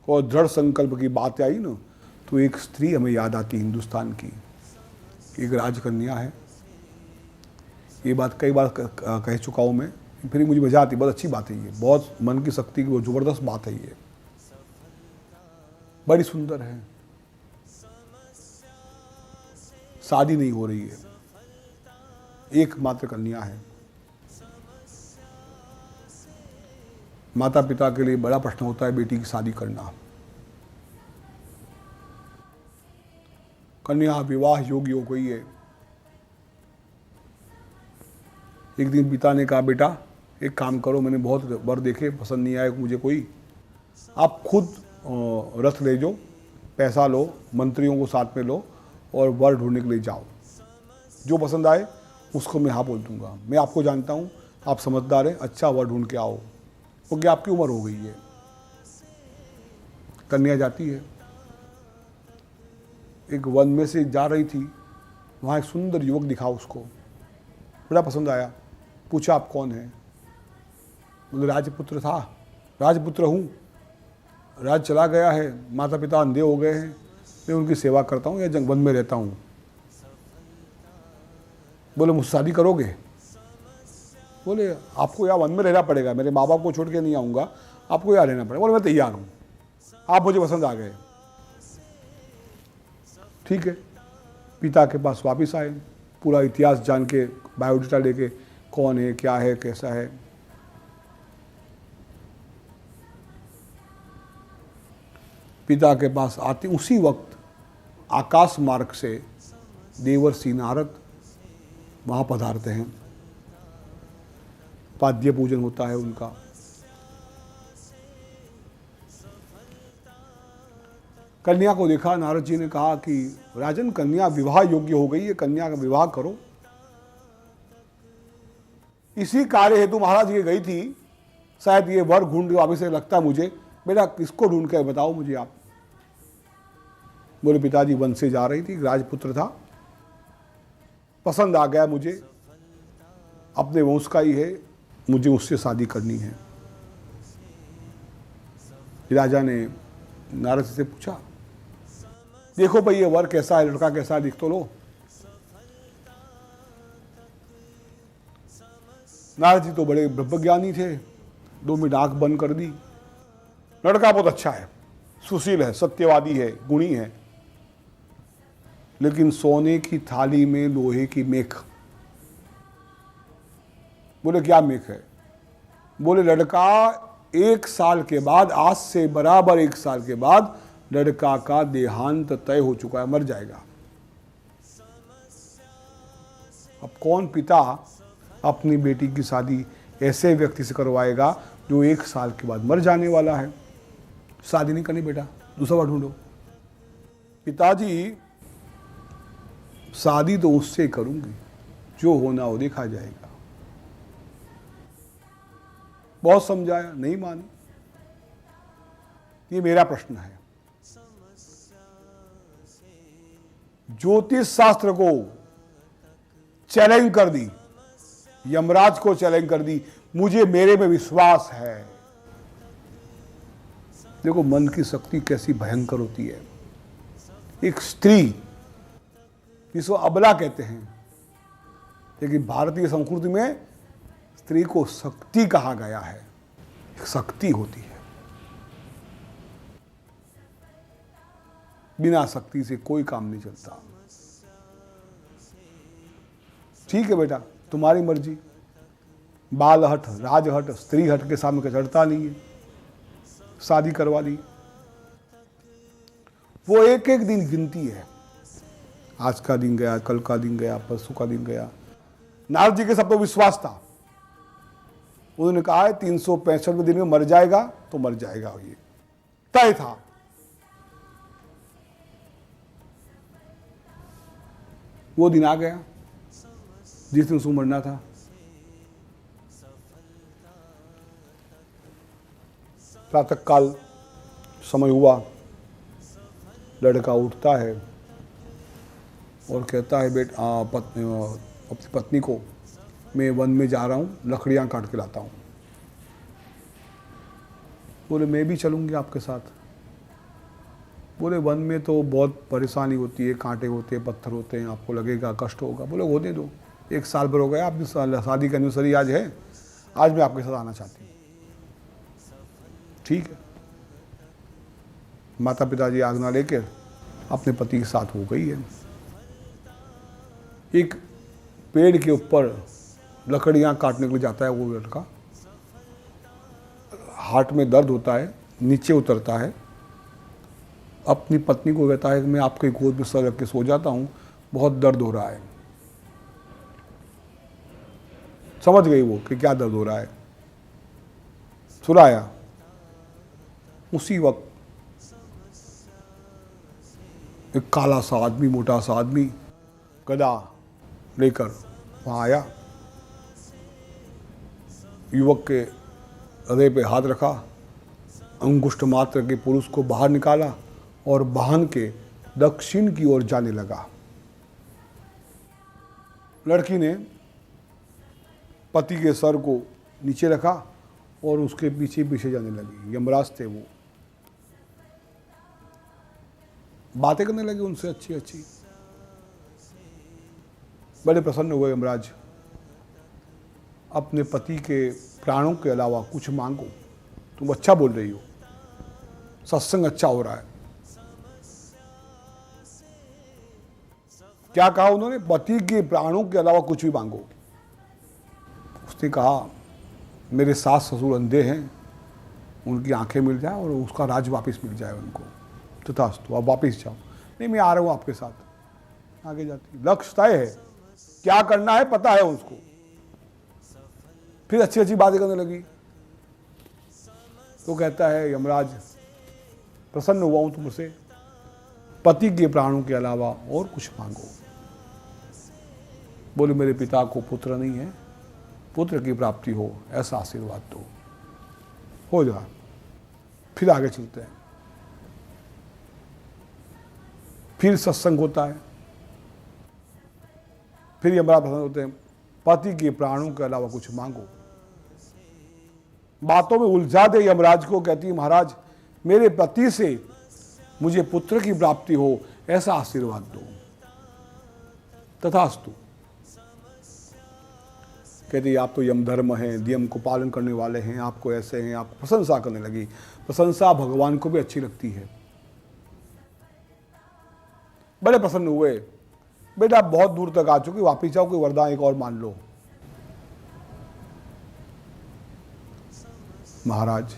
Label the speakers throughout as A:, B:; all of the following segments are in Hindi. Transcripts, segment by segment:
A: और दृढ़ संकल्प की बात आई ना, तो एक स्त्री हमें याद आती हिंदुस्तान की, एक राजकन्या है। ये बात कई बार कह चुका हूँ मैं, फिर मुझे मज़ा आती, बहुत अच्छी बात है ये, बहुत मन की शक्ति की वो ज़बरदस्त बात है ये, बड़ी सुंदर है। शादी नहीं हो रही है, एकमात्र कन्या है। माता पिता के लिए बड़ा प्रश्न होता है बेटी की शादी करना। कन्या विवाह योग्य हो गई है। एक दिन पिता ने कहा, बेटा एक काम करो, मैंने बहुत वर देखे, पसंद नहीं आए मुझे कोई, आप खुद रथ ले जाओ, पैसा लो, मंत्रियों को साथ में लो और वर ढूंढने के लिए जाओ, जो पसंद आए उसको मैं हाँ बोल दूंगा। मैं आपको जानता हूँ, आप समझदार हैं, अच्छा वर ढूंढ के आओ, क्योंकि आपकी उम्र हो गई है। कन्या जाती है, एक वन में से जा रही थी, वहाँ एक सुंदर युवक दिखा उसको, बड़ा पसंद आया, पूछा आप कौन हैं? बोले राजपुत्र था। राजपुत्र हूँ, राज चला गया है, माता पिता अंधे हो गए हैं, मैं उनकी सेवा करता हूँ या जंग वन में रहता हूँ। बोले मुझसे शादी करोगे? बोले आपको यहाँ वन में रहना पड़ेगा, मेरे माँ बाप को छोड़ के नहीं आऊँगा, आपको यहाँ रहना पड़ेगा। बोले मैं तैयार हूँ, आप मुझे पसंद आ गए। ठीक है, पिता के पास वापस आए, पूरा इतिहास जान के, बायोडाटा लेके, कौन है, क्या है, कैसा है। पिता के पास आते उसी वक्त आकाश मार्ग से देवर्षि नारद वहाँ पधारते हैं, पाद्य पूजन होता है उनका। कन्या को देखा, नारद जी ने कहा कि राजन कन्या विवाह योग्य हो गई है, कन्या का विवाह करो। इसी कार्य हेतु महाराज ये गई थी, शायद ये वर ढूंढ के वापस से लगता है मुझे, बेटा किसको ढूंढ के बताओ मुझे आप। बोले पिताजी वन से जा रही थी, राजपुत्र था, पसंद आ गया मुझे, अपने वंश का ही है, मुझे उससे शादी करनी है। राजा ने नारद से पूछा, देखो भाई ये वर कैसा है, लड़का कैसा है, देख तो लो। नारद जी तो बड़े ब्रह्मज्ञानी थे, 2 मिनट आंख बंद कर दी। लड़का बहुत अच्छा है, सुशील है, सत्यवादी है, गुणी है, लेकिन सोने की थाली में लोहे की मेख। बोले क्या मेख है? बोले लड़का 1 साल के बाद, आज से बराबर 1 साल के बाद लड़का का देहांत तय हो चुका है, मर जाएगा। अब कौन पिता अपनी बेटी की शादी ऐसे व्यक्ति से करवाएगा जो 1 साल के बाद मर जाने वाला है? शादी नहीं करनी बेटा, दूसरा बार ढूंढो। पिताजी शादी तो उससे करूंगी, जो होना हो देखा जाएगा। बहुत समझाया, नहीं मानी। ये मेरा प्रश्न है। ज्योतिष शास्त्र को चैलेंज कर दी, यमराज को चैलेंज कर दी, मुझे मेरे में विश्वास है। देखो मन की शक्ति कैसी भयंकर होती है। एक स्त्री जिसको अबला कहते हैं, लेकिन भारतीय संस्कृति में स्त्री को शक्ति कहा गया है। एक शक्ति होती है, बिना शक्ति से कोई काम नहीं चलता। ठीक है बेटा, तुम्हारी मर्जी, बाल हट, राज हट, स्त्री हट के सामने चढ़ता नहीं है। शादी करवा ली। वो एक एक दिन गिनती है, आज का दिन गया, कल का दिन गया, परसों का दिन गया। नारद जी के सब तो विश्वास था, उन्होंने कहा है 365वें दिन में मर जाएगा तो मर जाएगा, ये तय था। वो दिन आ गया जिस दिन उसको मरना था। प्रातः काल समय हुआ, लड़का उठता है और कहता है अपनी पत्नी को, मैं वन में जा रहा हूँ, लकड़ियाँ काट के लाता हूँ। बोले मैं भी चलूँगी आपके साथ। बोले वन में तो बहुत परेशानी होती है, कांटे होते हैं, पत्थर होते हैं, आपको लगेगा कष्ट होगा। बोले होने दो, 1 साल भर हो गया, आपकी शादी का एनिवर्सरी आज है, आज मैं आपके साथ आना चाहती हूँ। ठीक है। माता पिताजी आज्ञा लेकर अपने पति के साथ हो गई है। एक पेड़ के ऊपर लकड़ियाँ काटने के लिए जाता है वो लड़का, हार्ट में दर्द होता है, नीचे उतरता है, अपनी पत्नी को कहता है कि मैं आपके गोद में सर रख के सो जाता हूँ, बहुत दर्द हो रहा है। समझ गई वो कि क्या दर्द हो रहा है, सुलाया। उसी वक्त एक काला सा आदमी, मोटा सा आदमी गदा लेकर वहाँ आया, युवक के हृदय पे हाथ रखा, अंगुष्ठ मात्र के पुरुष को बाहर निकाला और वाहन के दक्षिण की ओर जाने लगा। लड़की ने पति के सर को नीचे रखा और उसके पीछे पीछे जाने लगी। यमराज थे वो, बातें करने लगे उनसे अच्छी अच्छी। बड़े प्रसन्न हुए यमराज। अपने पति के प्राणों के अलावा कुछ मांगो, तुम अच्छा बोल रही हो, सत्संग अच्छा हो रहा है। क्या कहा उन्होंने? पति के प्राणों के अलावा कुछ भी मांगो। उसने कहा मेरे सास ससुर अंधे हैं, उनकी आंखें मिल जाए और उसका राज वापस मिल जाए उनको। तथास्तु, आप वापस जाओ। नहीं, मैं आ रहा हूँ आपके साथ। आगे जाती, लक्ष्य तय है, क्या करना है पता है उसको। फिर अच्छी अच्छी बातें करने लगी। तो कहता है यमराज, प्रसन्न हुआ हूं तुमसे, पति के प्राणों के अलावा और कुछ मांगो। बोले मेरे पिता को पुत्र नहीं है, पुत्र की प्राप्ति हो ऐसा आशीर्वाद दो, हो जा। फिर आगे चलते हैं। फिर सत्संग होता है। फिर यमराज प्रसन्न होते हैं, पति के प्राणों के अलावा कुछ मांगो। बातों में उलझा दे यमराज को। कहती है महाराज मेरे पति से मुझे पुत्र की प्राप्ति हो ऐसा आशीर्वाद दो। तथास्तु। कहती आप तो यम धर्म हैं, नियम को पालन करने वाले हैं, आपको ऐसे हैं। आप प्रशंसा करने लगी। प्रशंसा भगवान को भी अच्छी लगती है। बड़े प्रसन्न हुए। बेटा आप बहुत दूर तक आ चुके, वापिस जाओ, कोई वरदान एक और मान लो। महाराज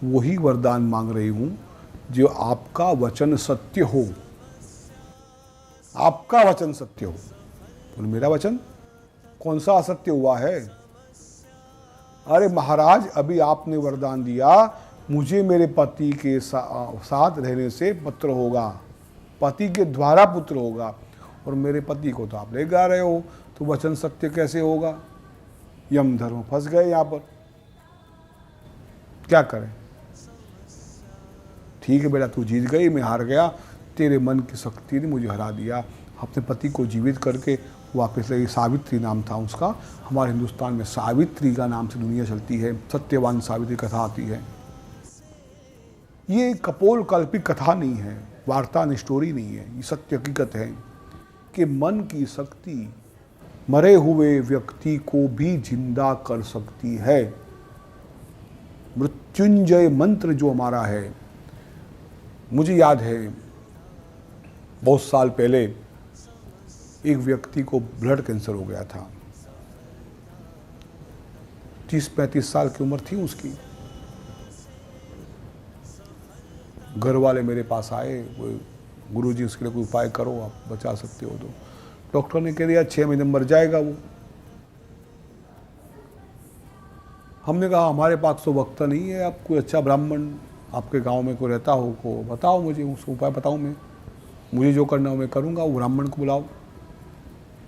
A: वही वरदान मांग रही हूं जो आपका वचन सत्य हो। आपका वचन सत्य हो। और मेरा वचन कौन सा असत्य हुआ है? अरे महाराज अभी आपने वरदान दिया मुझे मेरे पति के साथ रहने से पुत्र होगा, पति के द्वारा पुत्र होगा, और मेरे पति को तो आप ले जा रहे हो, तो वचन सत्य कैसे होगा? यम धर्म फंस गए यहां पर। क्या करें? ठीक है बेटा, तू जीत गई, मैं हार गया, तेरे मन की शक्ति ने मुझे हरा दिया। अपने पति को जीवित करके वापस लगी। सावित्री नाम था उसका। हमारे हिंदुस्तान में सावित्री का नाम से दुनिया चलती है। सत्यवान सावित्री कथा आती है। ये कपोल कल्पित कथा नहीं है, वार्ता स्टोरी नहीं है, ये सत्य हकीकत है कि मन की शक्ति मरे हुए व्यक्ति को भी जिंदा कर सकती है। मृत्युंजय मंत्र जो हमारा है, मुझे याद है बहुत साल पहले एक व्यक्ति को ब्लड कैंसर हो गया था। 30-35 साल की उम्र थी उसकी। घर वाले मेरे पास आए, गुरुजी उसके लिए कोई उपाय करो, आप बचा सकते हो। तो डॉक्टर ने कह दिया 6 महीने मर जाएगा वो। हमने कहा हमारे पास तो वक्त नहीं है, आप कोई अच्छा ब्राह्मण आपके गांव में कोई रहता हो को बताओ, मुझे उसको उपाय बताओ। मुझे जो करना हो मैं करूँगा। वो ब्राह्मण को बुलाओ।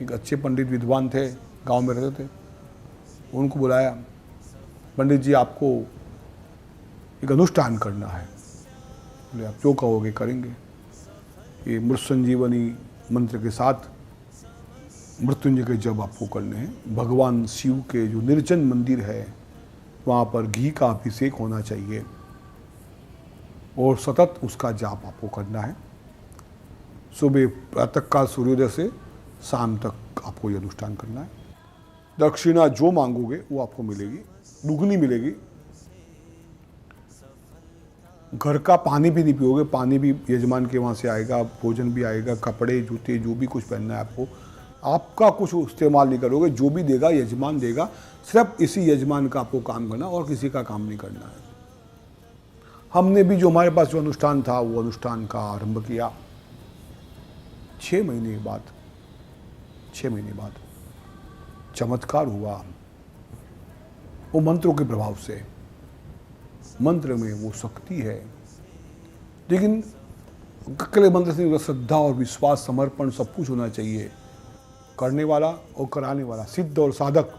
A: एक अच्छे पंडित विद्वान थे, गांव में रहते थे, उनको बुलाया। पंडित जी आपको एक अनुष्ठान करना है। बोले आप जो कहोगे करेंगे। ये मृत संजीवनी मंत्र के साथ मृत्युंजय के जप आपको करने हैं। भगवान शिव के जो निर्जन मंदिर है वहाँ पर घी का अभिषेक होना चाहिए। और सतत उसका जाप आपको करना है। सुबह प्रातःकाल सूर्योदय से शाम तक आपको ये अनुष्ठान करना है। दक्षिणा जो मांगोगे वो आपको मिलेगी, दुगनी मिलेगी। घर का पानी भी नहीं पियोगे, पानी भी यजमान के वहाँ से आएगा, भोजन भी आएगा, कपड़े जूते जो भी कुछ पहनना है आपको, आपका कुछ इस्तेमाल नहीं करोगे, जो भी देगा यजमान देगा। सिर्फ इसी यजमान का आपको काम करना और किसी का काम नहीं करना है। हमने भी जो हमारे पास जो अनुष्ठान था वो अनुष्ठान का आरंभ किया। 6 महीने बाद चमत्कार हुआ। वो मंत्रों के प्रभाव से, मंत्र में वो शक्ति है, लेकिन अकेले मंत्र से श्रद्धा और विश्वास, समर्पण सब कुछ होना चाहिए। करने वाला और कराने वाला, सिद्ध और साधक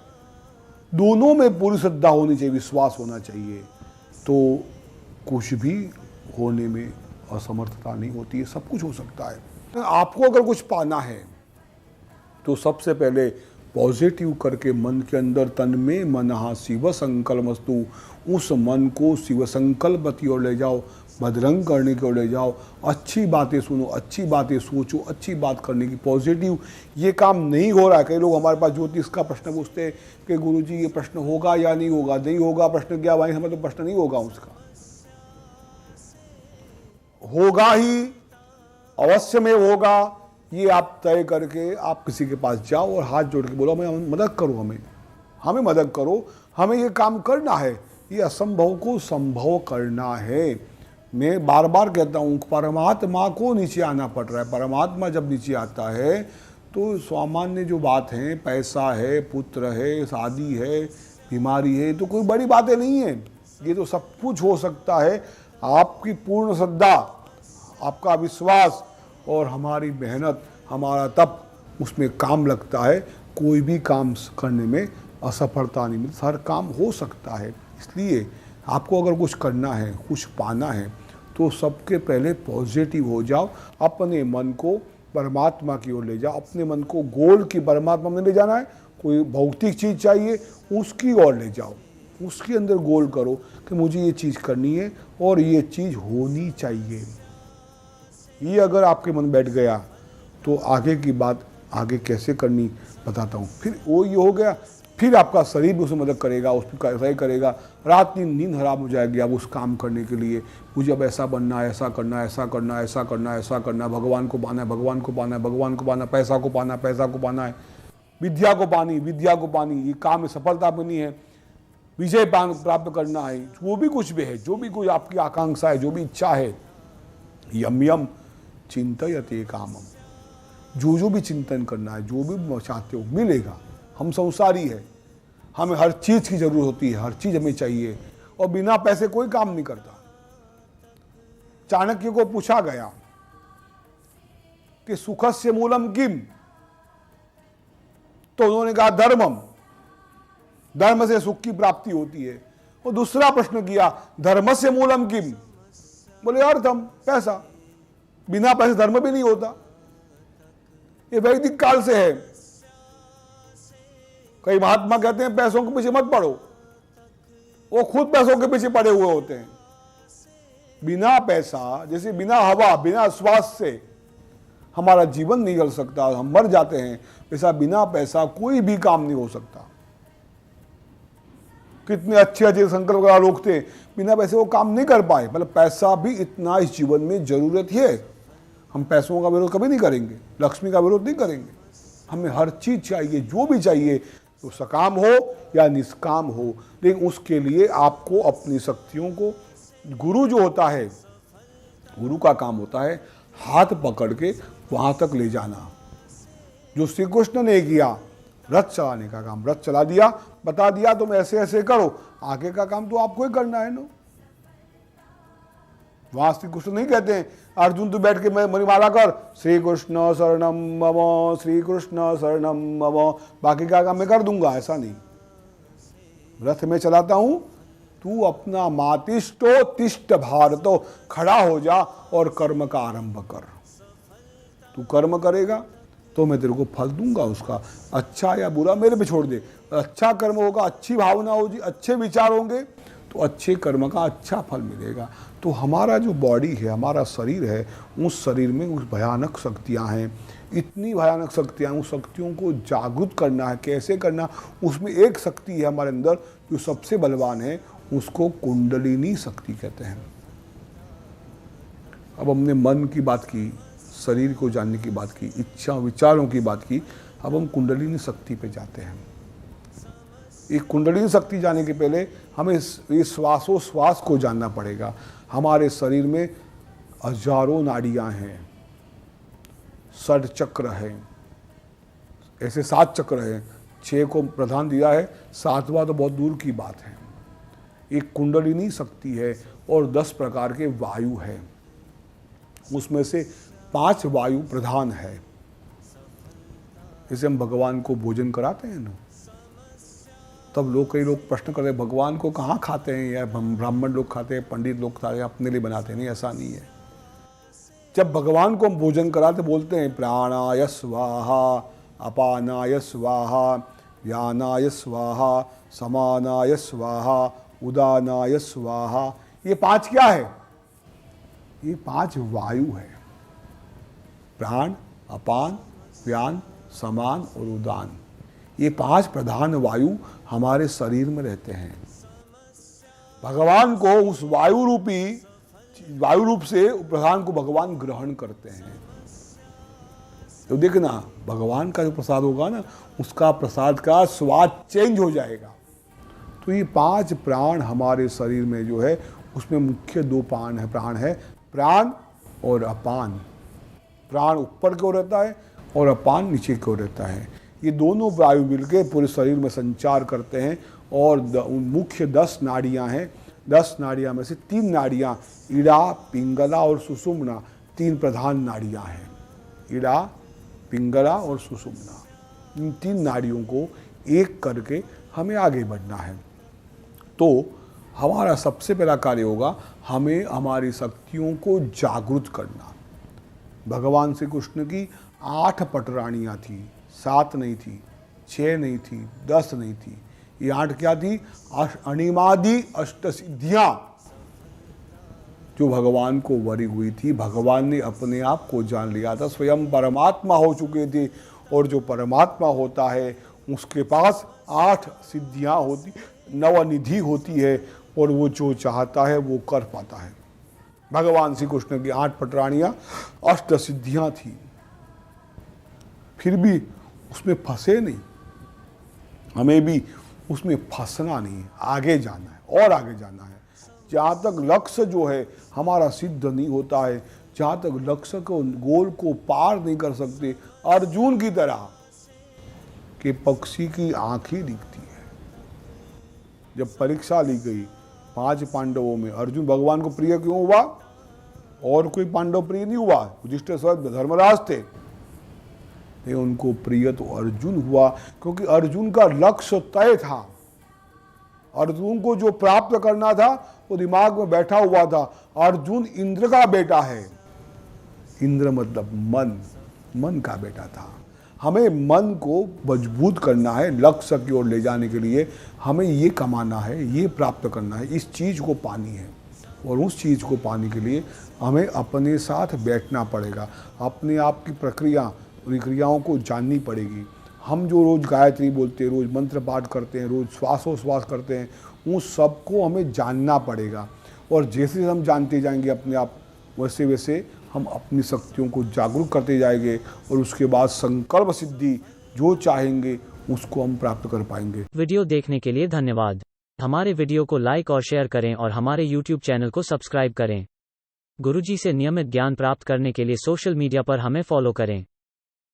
A: दोनों में पूरी श्रद्धा होनी चाहिए, विश्वास होना चाहिए, तो कुछ भी होने में असमर्थता नहीं होती है, सब कुछ हो सकता है। तो आपको अगर कुछ पाना है तो सबसे पहले पॉजिटिव करके मन के अंदर तन में मनहा शिव संकल्पमस्तु, उस मन को शिव संकल्प की ओर ले जाओ, भद्रंग करने की ओर ले जाओ। अच्छी बातें सुनो, अच्छी बातें सोचो, अच्छी बात करने की, पॉजिटिव। ये काम नहीं हो रहा है। कई लोग हमारे पास ज्योतिष का प्रश्न पूछते हैं कि गुरुजी ये प्रश्न होगा या नहीं होगा। नहीं होगा प्रश्न क्या भाई, हमें तो प्रश्न नहीं होगा, उसका होगा ही, अवश्य में होगा। ये आप तय करके आप किसी के पास जाओ और हाथ जोड़ के बोलो हमें मदद करो, हमें मदद करो, हमें ये काम करना है, ये असंभव को संभव करना है। मैं बार बार कहता हूँ, परमात्मा को नीचे आना पड़ रहा है। परमात्मा जब नीचे आता है तो सामान्य जो बात है, पैसा है, पुत्र है, शादी है, बीमारी है, तो कोई बड़ी बातें नहीं है। ये तो सब कुछ हो सकता है। आपकी पूर्ण श्रद्धा, आपका विश्वास और हमारी मेहनत, हमारा तप, उसमें काम लगता है। कोई भी काम करने में असफलता नहीं मिलती, हर काम हो सकता है। इसलिए आपको अगर कुछ करना है, कुछ पाना है, तो सबके पहले पॉजिटिव हो जाओ। अपने मन को परमात्मा की ओर ले जाओ। अपने मन को गोल की परमात्मा में ले जाना है। कोई भौतिक चीज़ चाहिए, उसकी ओर ले जाओ, उसके अंदर गोल करो कि मुझे ये चीज़ करनी है और ये चीज़ होनी चाहिए। ये अगर आपके मन बैठ गया तो आगे की बात आगे कैसे करनी बताता हूँ। फिर वो ये हो गया, फिर आपका शरीर भी उसमें मदद करेगा, उसको सही करेगा। रात दिन नींद हराम हो जाएगी अब उस काम करने के लिए। मुझे अब ऐसा बनना है, ऐसा करना है, ऐसा करना है, ऐसा करना है, ऐसा करना है, भगवान को पाना है, भगवान को पाना है, भगवान को पाना, पैसा को पाना, पैसा को पाना है, विद्या को पानी, विद्या को पानी, ये काम में सफलता बनी है, विजय प्राप्त करना है, वो भी कुछ भी है, जो भी कोई आपकी आकांक्षा है, जो भी इच्छा है, यम यम चिंतयते कामम, जो भी चिंतन करना है, जो भी चाहते हो मिलेगा। हम संसारी है, हमें हर चीज़ की जरूरत होती है, हर चीज़ हमें चाहिए, और बिना पैसे कोई काम नहीं करता। चाणक्य को पूछा गया कि सुखस्य मूलम किम, तो उन्होंने कहा धर्मम, धर्म से सुख की प्राप्ति होती है। और दूसरा प्रश्न किया धर्मस्य मूलम किम, बोले अर्थम, पैसा, बिना पैसे धर्म भी नहीं होता। ये वैदिक काल से है। कई महात्मा कहते हैं पैसों के पीछे मत पड़ो, वो खुद पैसों के पीछे पड़े हुए होते हैं। बिना पैसा, जैसे बिना हवा, बिना श्वास से हमारा जीवन नहीं चल सकता, हम मर जाते हैं, वैसा बिना पैसा कोई भी काम नहीं हो सकता। कितने अच्छे अच्छे संकल्प वाले लोग थे, बिना पैसे वो काम नहीं कर पाए। मतलब पैसा भी इतना इस जीवन में जरूरत है। हम पैसों का विरोध कभी नहीं करेंगे, लक्ष्मी का विरोध नहीं करेंगे। हमें हर चीज चाहिए, जो भी चाहिए, तो सकाम हो या निष्काम हो, लेकिन उसके लिए आपको अपनी शक्तियों को, गुरु जो होता है, गुरु का काम होता है हाथ पकड़ के वहां तक ले जाना। जो श्री कृष्ण ने किया, रथ चलाने का काम, रथ चला दिया, बता दिया तुम ऐसे ऐसे करो, आगे का काम तो आपको ही करना है ना। वहां श्री कृष्ण नहीं कहते हैं अर्जुन तू बैठ के मणिमाला कर, श्री कृष्ण शरणम मम, श्री कृष्ण शरणम मम, बाकी का काम मैं कर दूंगा, ऐसा नहीं। रथ में चलाता हूं, तू अपना मातिष्ठो तिष्ठ भारतो, खड़ा हो जा और कर्म का आरंभ कर। तू कर्म करेगा तो मैं तेरे को फल दूंगा, उसका अच्छा या बुरा मेरे पे छोड़ दे। अच्छा कर्म होगा, अच्छी भावना होगी, अच्छे विचार होंगे, तो अच्छे कर्म का अच्छा फल मिलेगा। तो हमारा जो बॉडी है, हमारा शरीर है, उस शरीर में उस भयानक शक्तियाँ हैं, इतनी भयानक शक्तियाँ, उस शक्तियों को जागृत करना है। कैसे करना? उसमें एक शक्ति है हमारे अंदर जो सबसे बलवान है, उसको कुंडलिनी शक्ति कहते हैं। अब हमने मन की बात की, शरीर को जानने की बात की, इच्छा विचारों की बात की, अब हम कुंडलिनी शक्ति पे जाते हैं। ये कुंडलिनी शक्ति जाने के पहले हमें ये श्वासोश्वास को जानना पड़ेगा। हमारे शरीर में हजारों नाड़ियाँ हैं, 60 चक्र हैं, ऐसे 7 चक्र हैं, 6 को प्रधान दिया है, 7वां तो बहुत दूर की बात है। एक कुंडलिनी शक्ति है और 10 प्रकार के वायु है, उसमें से 5 वायु प्रधान है। जैसे हम भगवान को भोजन कराते हैं ना, तब कई लोग प्रश्न करते हैं भगवान को कहाँ खाते हैं, या ब्राह्मण लोग खाते हैं, पंडित लोग खाते हैं, अपने लिए बनाते हैं। नहीं, ऐसा नहीं है। जब भगवान को हम भोजन कराते बोलते हैं प्राणाय स्वाहा, अपानाय स्वाहा, व्यानाय स्वाहा, समानाय स्वाहा, उदानाय स्वाहा। ये 5 क्या है? ये 5 वायु है। प्राण, अपान, व्यान, समान और उदान। ये 5 प्रधान वायु हमारे शरीर में रहते हैं। भगवान को उस वायु रूप से प्रधान को भगवान ग्रहण करते हैं। तो देखना, भगवान का जो प्रसाद होगा ना, उसका प्रसाद का स्वाद चेंज हो जाएगा। तो ये 5 प्राण हमारे शरीर में जो है, उसमें मुख्य 2 प्राण है प्राण और अपान। प्राण ऊपर की ओर रहता है और अपान नीचे की ओर रहता है। ये दोनों वायु मिलकर पूरे शरीर में संचार करते हैं और मुख्य 10 नाड़ियाँ हैं। 10 नाड़ियाँ में से 3 नाड़ियाँ इड़ा, पिंगला और सुषुम्ना, 3 प्रधान नाड़ियाँ हैं। इड़ा, पिंगला और सुषुम्ना, इन 3 नाड़ियों को एक करके हमें आगे बढ़ना है। तो हमारा सबसे पहला कार्य होगा, हमें हमारी शक्तियों को जागृत करना। भगवान श्री कृष्ण की 8 पटरानियाँ थी, 7 नहीं थी, 6 नहीं थी, 10 नहीं थी। ये 8 क्या थी? अणिमादि अष्टसिद्धियाँ जो भगवान को वरी हुई थी। भगवान ने अपने आप को जान लिया था, स्वयं परमात्मा हो चुके थे। और जो परमात्मा होता है उसके पास 8 सिद्धियाँ होती, 9 निधि होती है, और वो जो चाहता है वो कर पाता है। भगवान श्री कृष्ण की 8 पटरानियाँ, 8 सिद्धियाँ थी, फिर भी उसमें फंसे नहीं। हमें भी उसमें फंसना नहीं, आगे जाना है और आगे जाना है। जहाँ तक लक्ष्य जो है हमारा सिद्ध नहीं होता है, जहाँ तक लक्ष्य को, गोल को पार नहीं कर सकते, अर्जुन की तरह कि पक्षी की आँख ही दिखती है। जब परीक्षा ली गई 5 पांडवों में, अर्जुन भगवान को प्रिय क्यों हुआ? और कोई पांडव प्रिय नहीं हुआ, युधिष्ठिर स्वयं धर्मराज थे। नहीं, उनको प्रिय तो अर्जुन हुआ, क्योंकि अर्जुन का लक्ष्य तय था। अर्जुन को जो प्राप्त करना था वो दिमाग में बैठा हुआ था। अर्जुन इंद्र का बेटा है। इंद्र मतलब मन का बेटा था। हमें मन को मजबूत करना है, लक्ष्य की ओर ले जाने के लिए हमें ये कमाना है, ये प्राप्त करना है, इस चीज़ को पानी है। और उस चीज़ को पाने के लिए हमें अपने साथ बैठना पड़ेगा, अपने आप की क्रियाओं को जाननी पड़ेगी। हम जो रोज़ गायत्री बोलते हैं, रोज़ मंत्र पाठ करते हैं, रोज़ श्वासोश्वास करते हैं, उन सबको हमें जानना पड़ेगा। और जैसे हम जानते जाएंगे अपने आप, वैसे वैसे हम अपनी शक्तियों को जागरूक करते जाएंगे, और उसके बाद संकल्प सिद्धि जो चाहेंगे उसको हम प्राप्त कर पाएंगे।
B: वीडियो देखने के लिए धन्यवाद। हमारे वीडियो को लाइक और शेयर करें और हमारे YouTube चैनल को सब्सक्राइब करें। गुरुजी से नियमित ज्ञान प्राप्त करने के लिए सोशल मीडिया पर हमें फॉलो करें।